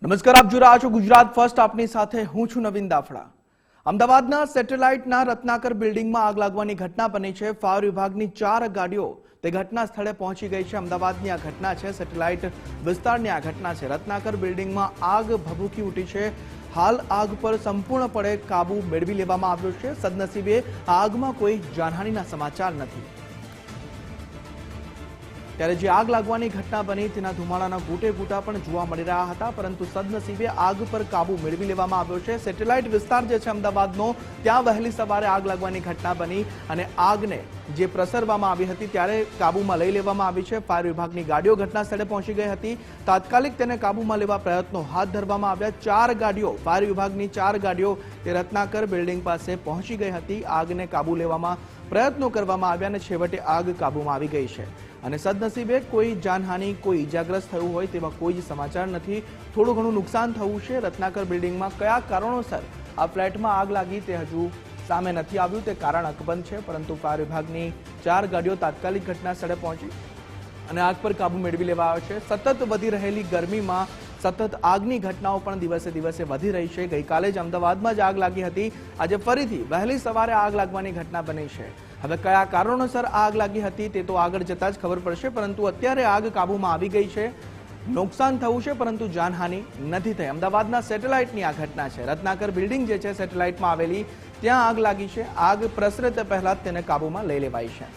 નમસ્કાર, આપ જોઈ રહ્યા છો ગુજરાત ફર્સ્ટ. આપની સાથે હું છું નવીન દાફડા. અમદાવાદના સેટેલાઇટના રત્નાકર બિલ્ડિંગમાં આગ લાગવાની ઘટના બની છે. ફાયર વિભાગની 4 ગાડીઓ તે ઘટના સ્થળે પહોંચી ગઈ છે. અમદાવાદની આ ઘટના છે, સેટેલાઇટ વિસ્તારની આ ઘટના છે. રત્નાકર બિલ્ડિંગમાં આગ ભભૂકી ઉઠી છે. હાલ આગ પર સંપૂર્ણપણે કાબુ મેળવી લેવામાં આવ્યો છે. સદનસીબે આગમાં કોઈ જાનહાનિના સમાચાર નથી. ત્યારે જે આગ લાગવાની ઘટના બની તેના ધુમાડાના ગૂટે ગૂટા પણ જોવા મળી રહ્યા હતા, પરંતુ સદનસીબે આગ પર કાબુ મેળવી લેવામાં આવ્યો છે. સેટેલાઇટ વિસ્તાર જે છે અમદાવાદનો, ત્યાં વહેલી સવારે આગ લાગવાની ઘટના બની અને આગને જે પ્રસરવામાં આવી હતી ત્યારે કાબુમાં લઈ લેવામાં આવી છે. ફાયર વિભાગની ગાડીઓ ઘટના સ્થળે પહોંચી ગઈ હતી. તાત્કાલિક તેને કાબુમાં લેવા પ્રયત્નો હાથ ધરવામાં આવ્યા. 4 ગાડીઓ, ફાયર વિભાગની 4 ગાડીઓ તે રત્નાકર બિલ્ડિંગ પાસે પહોંચી ગઈ હતી. આગને કાબુ લેવામાં પ્રયત્નો કરવામાં આવ્યા અને છેવટે આગ કાબુમાં આવી ગઈ છે. અને સદનસીબે કોઈ જાનહાનિ, કોઈ ઈજાગ્રસ્ત થયું હોય તેવા કોઈ જ સમાચાર નથી. થોડું ઘણું નુકસાન થયું છે. રત્નાકર બિલ્ડિંગમાં કયા કારણોસર આ ફ્લેટમાં આગ લાગી તે હજુ સામે નથી આવ્યું, તે કારણ અકબંધ છે. પરંતુ ફાયર વિભાગની 4 ગાડીઓ તાત્કાલિક ઘટના સ્થળે પહોંચી અને આગ પર કાબુ મેળવી લેવા આવ્યો છે. સતત વધી રહેલી ગરમીમાં સતત આગની ઘટનાઓ પણ દિવસે દિવસે વધી રહી છે. ગઈકાલે જ અમદાવાદમાં જ આગ લાગી હતી. આજે ફરીથી વહેલી સવારે આગ લાગવાની ઘટના બની છે. હવે કયા કારણોસર આગ લાગી હતી તે તો આગળ જતા જ ખબર પડશે, પરંતુ અત્યારે આગ કાબુમાં આવી ગઈ છે. નુકસાન થયું છે પરંતુ જાનહાનિ નથી થઈ. અમદાવાદના સેટેલાઇટની આ ઘટના છે. રત્નાકર બિલ્ડિંગ જે છે સેટેલાઇટમાં આવેલી, ત્યાં આગ લાગી છે. આગ પ્રસરે તે પહેલા જ તેને કાબુમાં લઈ લેવાઈ છે.